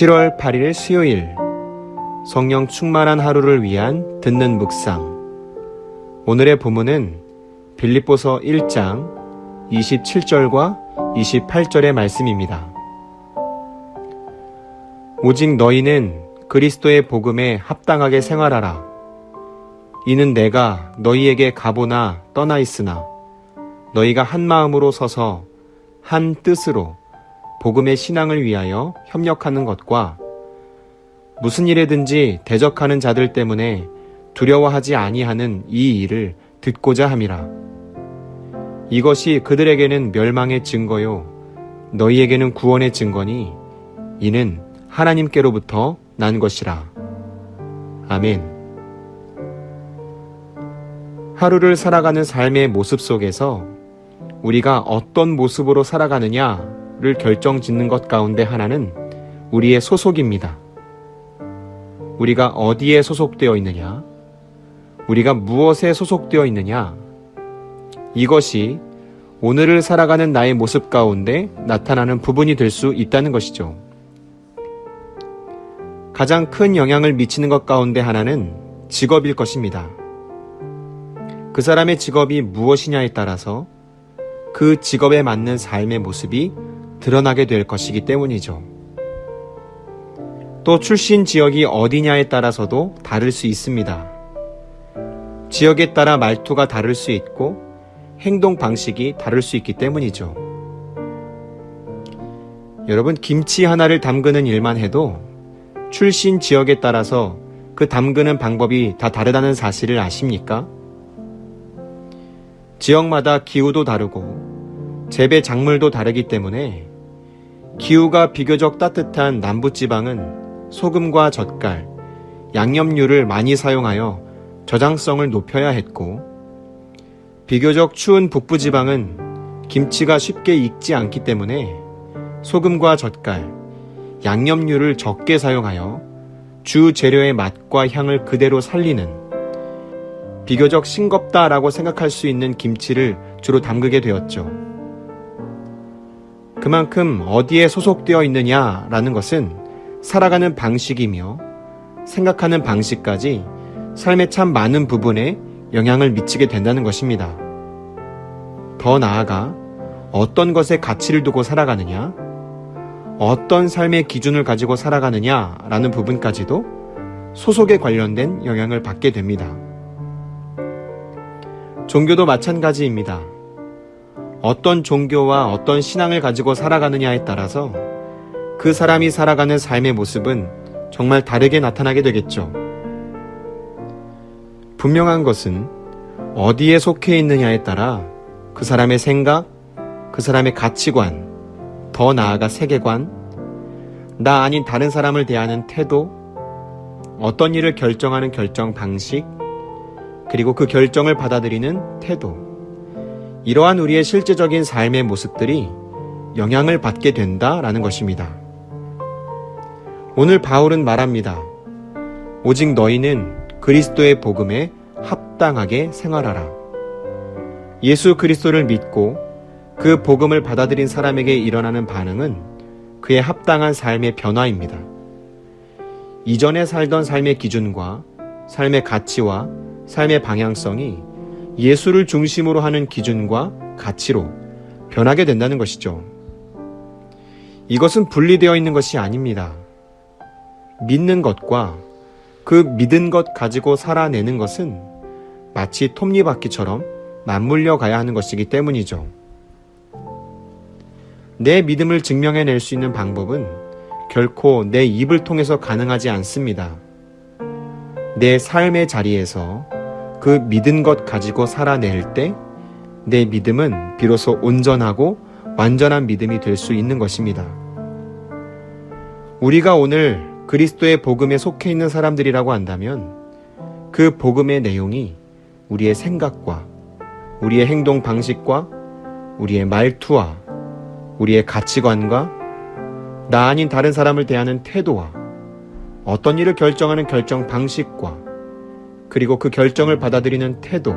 7월 8일 수요일 성령 충만한 하루를 위한 듣는 묵상. 오늘의 본문은 빌립보서 1장 27절과 28절의 말씀입니다. 오직 너희는 그리스도의 복음에 합당하게 생활하라. 이는 내가 너희에게 가보나 떠나 있으나 너희가 한 마음으로 서서 한 뜻으로 복음의 신앙을 위하여 협력하는 것과 무슨 일에든지 대적하는 자들 때문에 두려워하지 아니하는 이 일을 듣고자 함이라. 이것이 그들에게는 멸망의 증거요 너희에게는 구원의 증거니 이는 하나님께로부터 난 것이라. 아멘. 하루를 살아가는 삶의 모습 속에서 우리가 어떤 모습으로 살아가느냐를 결정짓는 것 가운데 하나는 우리의 소속입니다. 우리가 어디에 소속되어 있느냐? 우리가 무엇에 소속되어 있느냐? 이것이 오늘을 살아가는 나의 모습 가운데 나타나는 부분이 될 수 있다는 것이죠. 가장 큰 영향을 미치는 것 가운데 하나는 직업일 것입니다. 그 사람의 직업이 무엇이냐에 따라서 그 직업에 맞는 삶의 모습이 드러나게 될 것이기 때문이죠. 또 출신 지역이 어디냐에 따라서도 다를 수 있습니다. 지역에 따라 말투가 다를 수 있고 행동 방식이 다를 수 있기 때문이죠. 여러분, 김치 하나를 담그는 일만 해도 출신 지역에 따라서 그 담그는 방법이 다 다르다는 사실을 아십니까? 지역마다 기후도 다르고 재배 작물도 다르기 때문에 기후가 비교적 따뜻한 남부지방은 소금과 젓갈, 양념류를 많이 사용하여 저장성을 높여야 했고, 비교적 추운 북부지방은 김치가 쉽게 익지 않기 때문에 소금과 젓갈, 양념류를 적게 사용하여 주 재료의 맛과 향을 그대로 살리는 비교적 싱겁다라고 생각할 수 있는 김치를 주로 담그게 되었죠. 그만큼 어디에 소속되어 있느냐라는 것은 살아가는 방식이며 생각하는 방식까지 삶의 참 많은 부분에 영향을 미치게 된다는 것입니다. 더 나아가 어떤 것에 가치를 두고 살아가느냐, 어떤 삶의 기준을 가지고 살아가느냐라는 부분까지도 소속에 관련된 영향을 받게 됩니다. 종교도 마찬가지입니다. 어떤 종교와 어떤 신앙을 가지고 살아가느냐에 따라서 그 사람이 살아가는 삶의 모습은 정말 다르게 나타나게 되겠죠. 분명한 것은 어디에 속해 있느냐에 따라 그 사람의 생각, 그 사람의 가치관, 더 나아가 세계관, 나 아닌 다른 사람을 대하는 태도, 어떤 일을 결정하는 결정 방식, 그리고 그 결정을 받아들이는 태도, 이러한 우리의 실제적인 삶의 모습들이 영향을 받게 된다라는 것입니다. 오늘 바울은 말합니다. 오직 너희는 그리스도의 복음에 합당하게 생활하라. 예수 그리스도를 믿고 그 복음을 받아들인 사람에게 일어나는 반응은 그의 합당한 삶의 변화입니다. 이전에 살던 삶의 기준과 삶의 가치와 삶의 방향성이 예수를 중심으로 하는 기준과 가치로 변하게 된다는 것이죠. 이것은 분리되어 있는 것이 아닙니다. 믿는 것과 그 믿은 것 가지고 살아내는 것은 마치 톱니바퀴처럼 맞물려 가야 하는 것이기 때문이죠. 내 믿음을 증명해낼 수 있는 방법은 결코 내 입을 통해서 가능하지 않습니다. 내 삶의 자리에서 그 믿은 것 가지고 살아낼 때 내 믿음은 비로소 온전하고 완전한 믿음이 될 수 있는 것입니다. 우리가 오늘 그리스도의 복음에 속해 있는 사람들이라고 한다면 그 복음의 내용이 우리의 생각과 우리의 행동 방식과 우리의 말투와 우리의 가치관과 나 아닌 다른 사람을 대하는 태도와 어떤 일을 결정하는 결정 방식과 그리고 그 결정을 받아들이는 태도,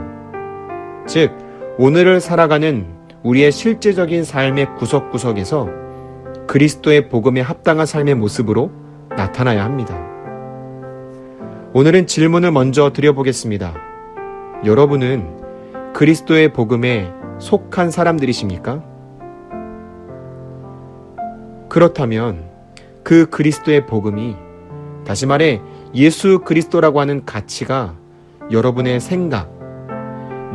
즉 오늘을 살아가는 우리의 실제적인 삶의 구석구석에서 그리스도의 복음에 합당한 삶의 모습으로 나타나야 합니다. 오늘은 질문을 먼저 드려보겠습니다. 여러분은 그리스도의 복음에 속한 사람들이십니까? 그렇다면 그 그리스도의 복음이, 다시 말해 예수 그리스도라고 하는 가치가 여러분의 생각,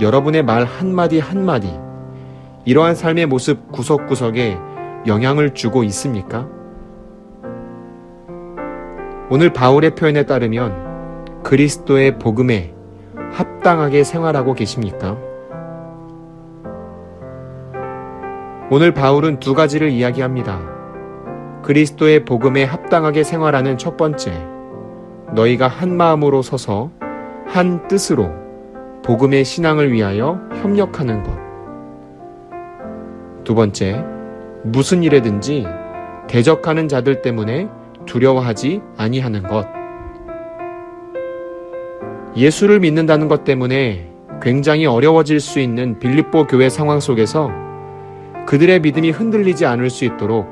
여러분의 말 한마디 한마디, 이러한 삶의 모습 구석구석에 영향을 주고 있습니까? 오늘 바울의 표현에 따르면 그리스도의 복음에 합당하게 생활하고 계십니까? 오늘 바울은 두 가지를 이야기합니다. 그리스도의 복음에 합당하게 생활하는 첫 번째, 너희가 한 마음으로 서서 한 뜻으로 복음의 신앙을 위하여 협력하는 것. 두 번째, 무슨 일에든지 대적하는 자들 때문에 두려워하지 아니하는 것. 예수를 믿는다는 것 때문에 굉장히 어려워질 수 있는 빌립보 교회 상황 속에서 그들의 믿음이 흔들리지 않을 수 있도록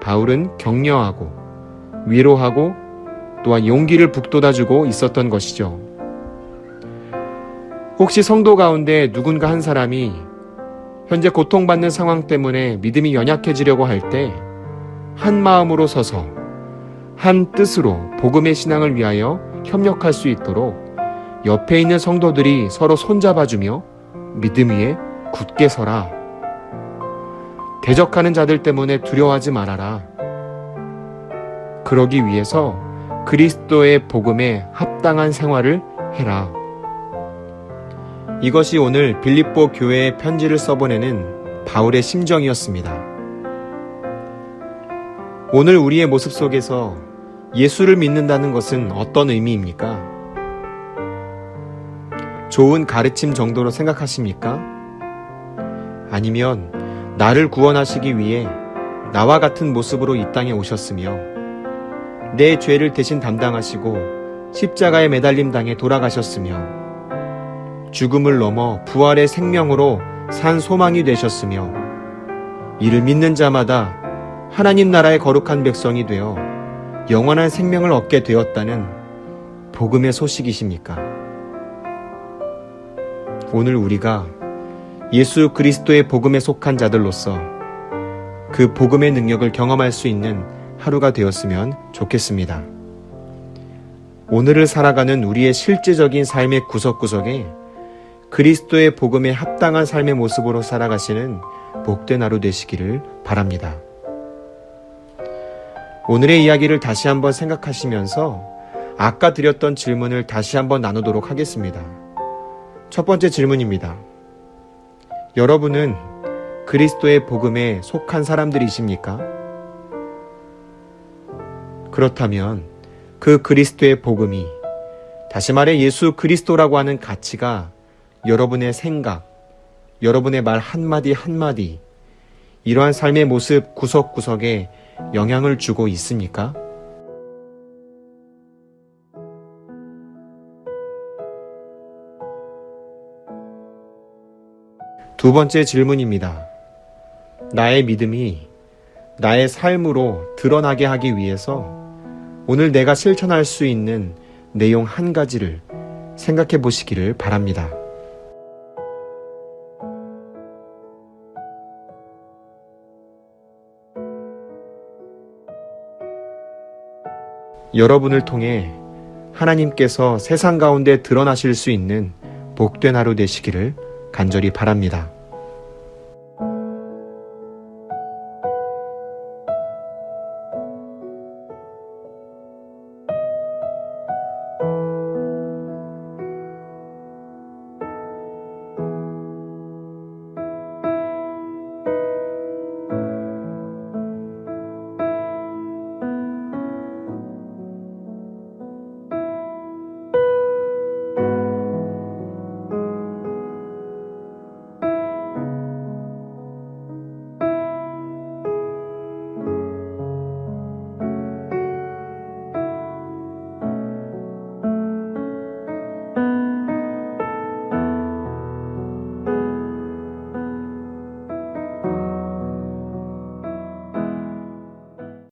바울은 격려하고 위로하고 또한 용기를 북돋아주고 있었던 것이죠. 혹시 성도 가운데 누군가 한 사람이 현재 고통받는 상황 때문에 믿음이 연약해지려고 할 때 한 마음으로 서서 한 뜻으로 복음의 신앙을 위하여 협력할 수 있도록 옆에 있는 성도들이 서로 손잡아주며 믿음 위에 굳게 서라. 대적하는 자들 때문에 두려워하지 말아라. 그러기 위해서 그리스도의 복음에 합당한 생활을 해라. 이것이 오늘 빌립보 교회에 편지를 써보내는 바울의 심정이었습니다. 오늘 우리의 모습 속에서 예수를 믿는다는 것은 어떤 의미입니까? 좋은 가르침 정도로 생각하십니까? 아니면 나를 구원하시기 위해 나와 같은 모습으로 이 땅에 오셨으며 내 죄를 대신 담당하시고 십자가에 매달림 당해 돌아가셨으며 죽음을 넘어 부활의 생명으로 산 소망이 되셨으며 이를 믿는 자마다 하나님 나라의 거룩한 백성이 되어 영원한 생명을 얻게 되었다는 복음의 소식이십니까? 오늘 우리가 예수 그리스도의 복음에 속한 자들로서 그 복음의 능력을 경험할 수 있는 하루가 되었으면 좋겠습니다. 오늘을 살아가는 우리의 실제적인 삶의 구석구석에 그리스도의 복음에 합당한 삶의 모습으로 살아가시는 복된 하루 되시기를 바랍니다. 오늘의 이야기를 다시 한번 생각하시면서 아까 드렸던 질문을 다시 한번 나누도록 하겠습니다. 첫 번째 질문입니다. 여러분은 그리스도의 복음에 속한 사람들이십니까? 그렇다면 그 그리스도의 복음이, 다시 말해 예수 그리스도라고 하는 가치가 여러분의 생각, 여러분의 말 한마디 한마디, 이러한 삶의 모습 구석구석에 영향을 주고 있습니까? 두 번째 질문입니다. 나의 믿음이 나의 삶으로 드러나게 하기 위해서 오늘 내가 실천할 수 있는 내용 한 가지를 생각해 보시기를 바랍니다. 여러분을 통해 하나님께서 세상 가운데 드러나실 수 있는 복된 하루 되시기를 간절히 바랍니다.